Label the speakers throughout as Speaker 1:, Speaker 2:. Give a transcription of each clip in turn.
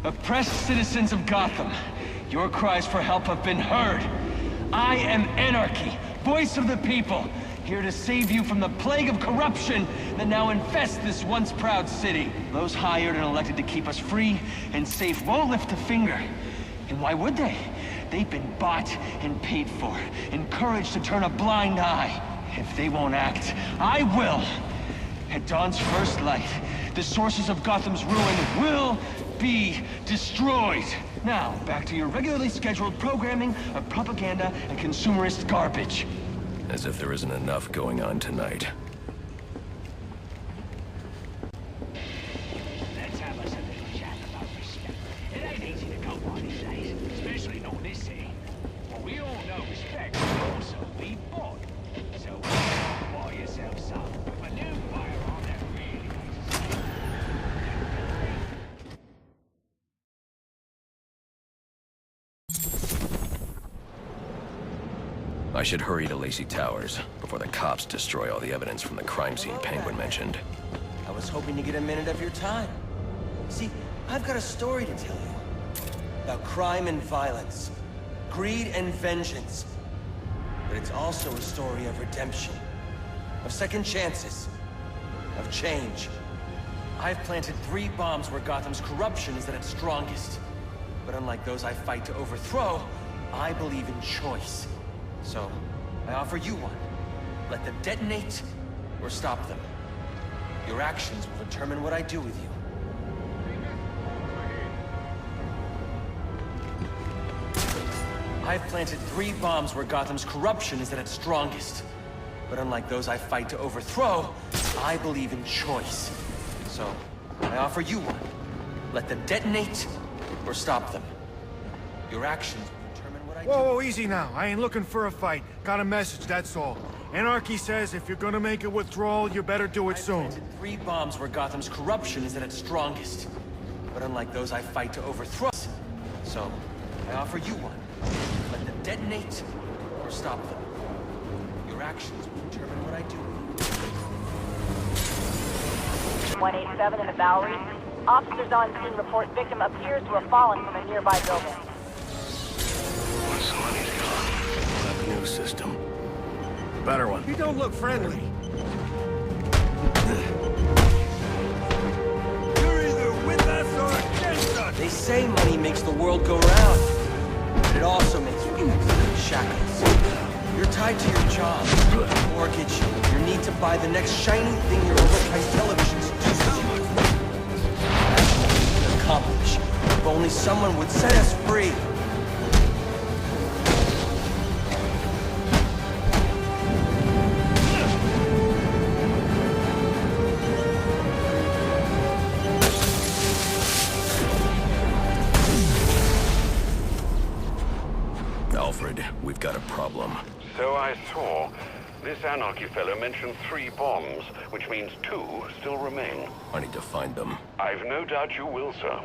Speaker 1: Oppressed citizens of Gotham, your cries for help have been heard. I am Anarchy, voice of the people, here to save you from the plague of corruption that now infests this once proud city. Those hired and elected to keep us free and safe won't lift a finger. And why would they? They've been bought and paid for, encouraged to turn a blind eye. If they won't act, I will. At dawn's first light, the sources of Gotham's ruin will be destroyed. Now, back to your regularly scheduled programming of propaganda and consumerist garbage.
Speaker 2: As if there isn't enough going on tonight.
Speaker 3: Let's have us a little chat about respect. It ain't easy to come by these days, especially not this city. But we all know respect can also be bought. So, buy yourself some with a new firearm that really makes a sense.
Speaker 2: I should hurry to Lacey Towers before the cops destroy all the evidence from the crime scene Penguin mentioned.
Speaker 4: I was hoping to get a minute of your time. See, I've got a story to tell you. About crime and violence. Greed and vengeance. But it's also a story of redemption. Of second chances. Of change. I've planted 3 bombs where Gotham's corruption is at its strongest. But unlike those I fight to overthrow, I believe in choice. So, I offer you one. Let them detonate, or stop them. Your actions will determine what I do with you. I've planted 3 bombs where Gotham's corruption is at its strongest. But unlike those I fight to overthrow, I believe in choice. So, I offer you one. Let them detonate, or stop them. Your actions will determine what I do.
Speaker 5: Whoa, easy now. I ain't looking for a fight. Got a message, that's all. Anarchy says if you're gonna make a withdrawal, you better do it soon.
Speaker 4: I've planted 3 bombs where Gotham's corruption is at its strongest. But unlike those I fight to overthrow, so I offer you one. Let them detonate, or stop them. Your actions will determine what I do.
Speaker 6: 187 in the Bowery. Officers on scene report victim appears to have fallen from a nearby building.
Speaker 2: Once the money's gone, we'll have a new system. Better one.
Speaker 5: You don't look friendly. You're either with us or against us!
Speaker 4: They say money makes the world go round. But it also makes you in shackles. You're tied to your job, your mortgage, your need to buy the next shiny thing your overpriced television seduces you. That's what we can accomplish. If only someone would set us free.
Speaker 2: Alfred, we've got a problem.
Speaker 7: So I saw. This Anarchy fellow mentioned 3 bombs, which means 2 still remain.
Speaker 2: I need to find them.
Speaker 7: I've no doubt you will, sir.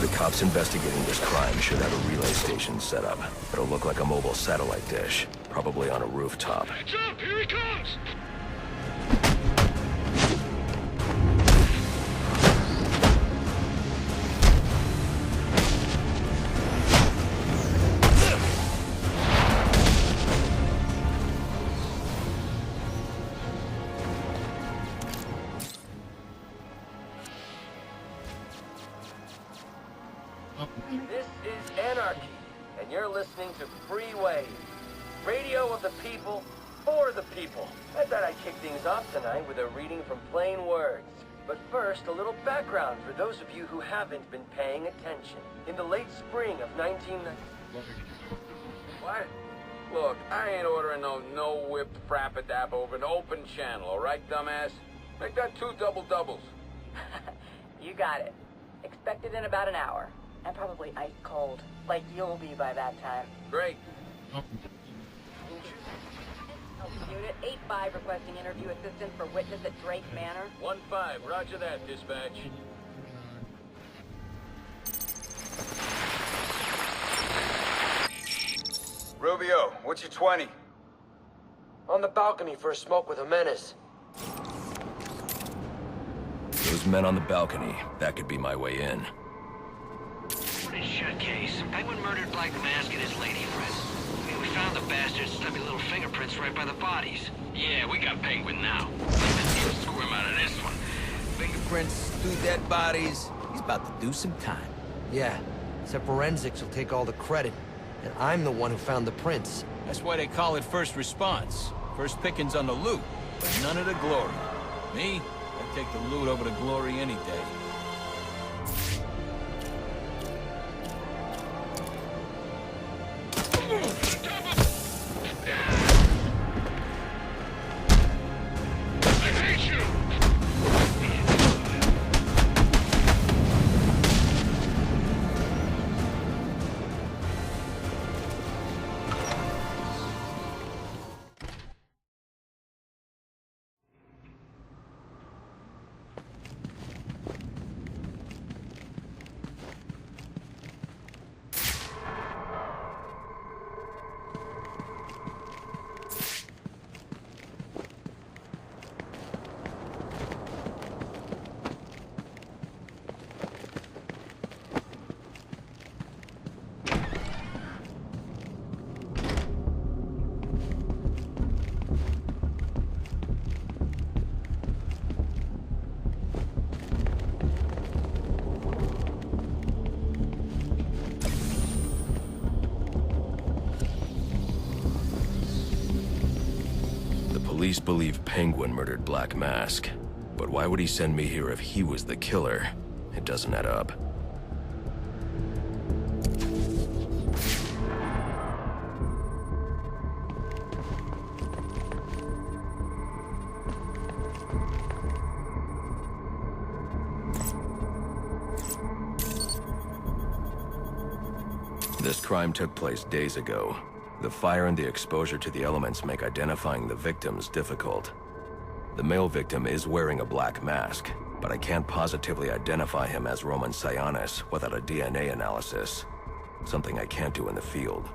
Speaker 2: The cops investigating this crime should have a relay station set up. It'll look like a mobile satellite dish, probably on a rooftop.
Speaker 3: Heads up! Here he comes!
Speaker 4: This is Anarchy, and you're listening to Freeway, radio of the people, for the people. I thought I'd kick things off tonight with a reading from Plain Words. But first, a little background for those of you who haven't been paying attention. In the late spring of 1990...
Speaker 8: What? Look, I ain't ordering no whipped frappadap over an open channel, all right, dumbass? Make that 2 double-doubles.
Speaker 6: You got it. Expected in about an hour. And probably ice cold, like you'll be by that time.
Speaker 8: Great.
Speaker 6: Unit 8-5 requesting interview assistance for witness at Drake Manor.
Speaker 8: 1-5, roger that, dispatch.
Speaker 9: Rubio, what's your 20?
Speaker 10: On the balcony for a smoke with a menace.
Speaker 2: Those men on the balcony, that could be my way in.
Speaker 10: What a shitcase. Penguin murdered Black Mask and his lady friend. I mean, we found the bastards' stubby little fingerprints right by the bodies.
Speaker 8: Yeah, we got Penguin now. Let's squirm out of this one.
Speaker 11: Fingerprints, 2 dead bodies. He's about to do some time.
Speaker 10: Yeah, except forensics will take all the credit. And I'm the one who found the prints.
Speaker 11: That's why they call it first response. First pickings on the loot, but none of the glory. Me, I'd take the loot over the glory any day.
Speaker 2: Police believe Penguin murdered Black Mask, but why would he send me here if he was the killer? It doesn't add up. This crime took place days ago. The fire and the exposure to the elements make identifying the victims difficult. The male victim is wearing a black mask, but I can't positively identify him as Roman Sionis without a DNA analysis. Something I can't do in the field.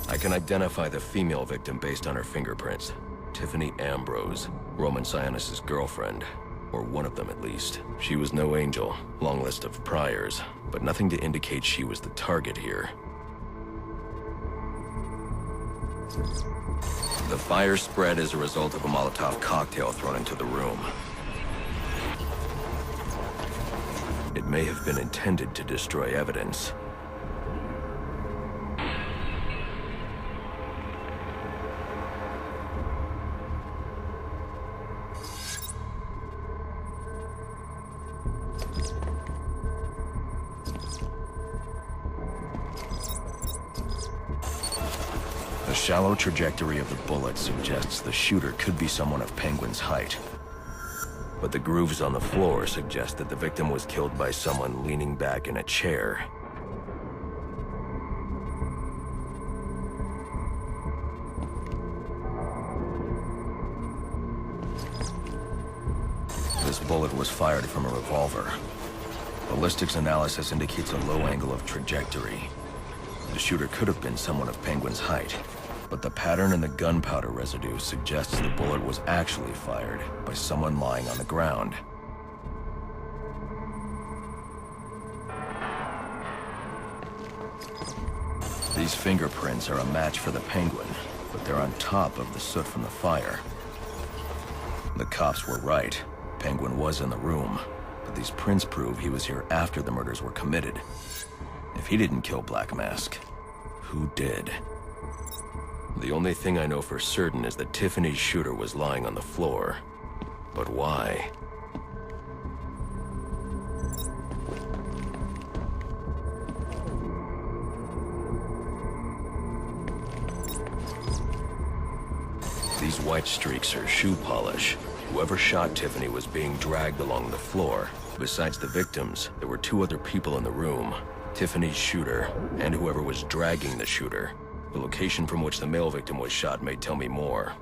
Speaker 2: I can identify the female victim based on her fingerprints. Tiffany Ambrose, Roman Sionis' girlfriend, or one of them at least. She was no angel, long list of priors, but nothing to indicate she was the target here. The fire spread as a result of a Molotov cocktail thrown into the room. It may have been intended to destroy evidence. The shallow trajectory of the bullet suggests the shooter could be someone of Penguin's height. But the grooves on the floor suggest that the victim was killed by someone leaning back in a chair. This bullet was fired from a revolver. Ballistics analysis indicates a low angle of trajectory. The shooter could have been someone of Penguin's height, but the pattern in the gunpowder residue suggests the bullet was actually fired by someone lying on the ground. These fingerprints are a match for the Penguin, but they're on top of the soot from the fire. The cops were right. Penguin was in the room, but these prints prove he was here after the murders were committed. If he didn't kill Black Mask, who did? The only thing I know for certain is that Tiffany's shooter was lying on the floor. But why? These white streaks are shoe polish. Whoever shot Tiffany was being dragged along the floor. Besides the victims, there were 2 other people in the room. Tiffany's shooter, and whoever was dragging the shooter. The location from which the male victim was shot may tell me more.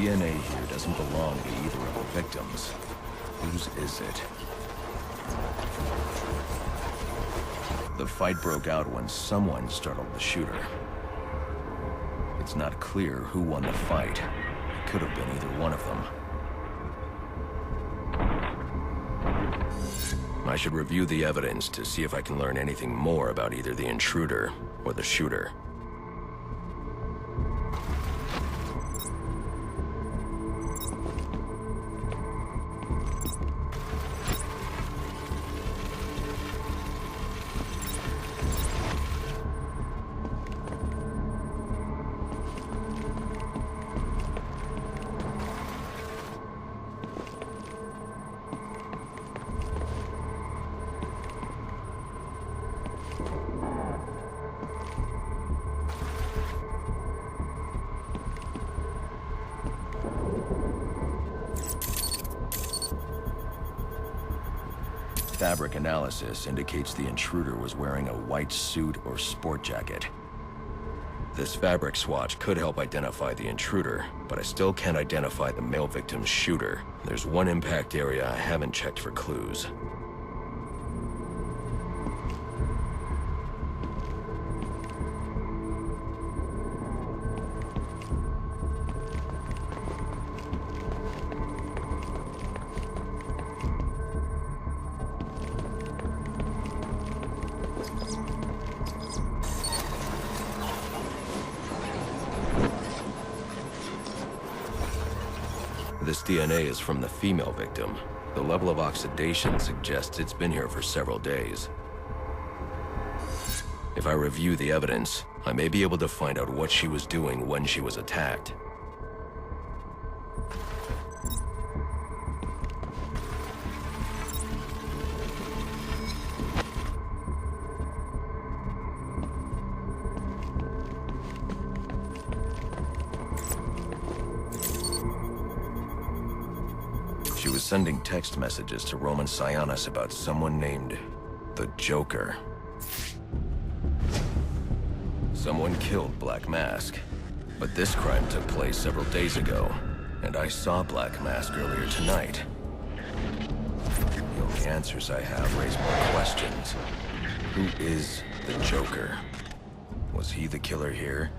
Speaker 2: DNA here doesn't belong to either of the victims. Whose is it? The fight broke out when someone startled the shooter. It's not clear who won the fight. It could have been either one of them. I should review the evidence to see if I can learn anything more about either the intruder or the shooter. Fabric analysis indicates the intruder was wearing a white suit or sport jacket. This fabric swatch could help identify the intruder, but I still can't identify the male victim's shooter. There's one impact area I haven't checked for clues. This DNA is from the female victim. The level of oxidation suggests it's been here for several days. If I review the evidence, I may be able to find out what she was doing when she was attacked. She was sending text messages to Roman Sionis about someone named the Joker. Someone killed Black Mask, but this crime took place several days ago, and I saw Black Mask earlier tonight. The only answers I have raise more questions. Who is the Joker? Was he the killer here?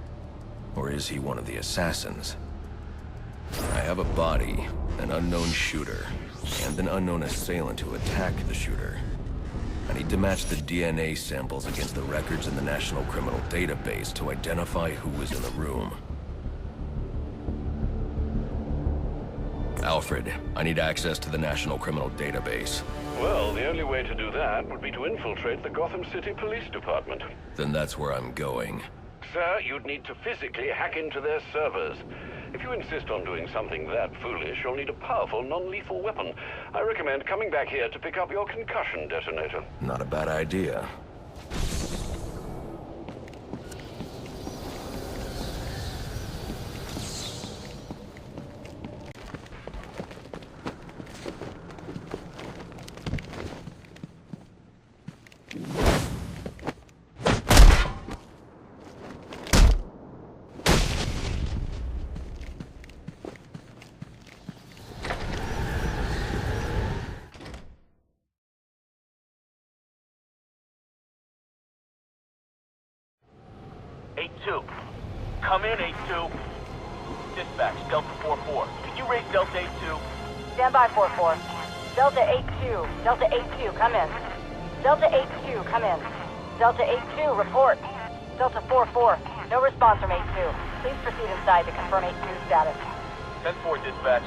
Speaker 2: Or is he one of the assassins? I have a body, an unknown shooter, and an unknown assailant who attacked the shooter. I need to match the DNA samples against the records in the National Criminal Database to identify who was in the room. Alfred, I need access to the National Criminal Database.
Speaker 7: Well, the only way to do that would be to infiltrate the Gotham City Police Department.
Speaker 2: Then that's where I'm going.
Speaker 7: Sir, you'd need to physically hack into their servers. If you insist on doing something that foolish, you'll need a powerful, non-lethal weapon. I recommend coming back here to pick up your concussion detonator.
Speaker 2: Not a bad idea.
Speaker 9: Come in, 8-2. Dispatch, Delta 4-4. Can you raise Delta 8-2?
Speaker 6: Stand by, 4-4. Delta 8-2. Delta 8-2, come in. Delta 8-2, come in. Delta 8-2, report. Delta 4-4, no response from 8-2. Please proceed inside to confirm 8-2 status.
Speaker 9: 10-4, dispatch.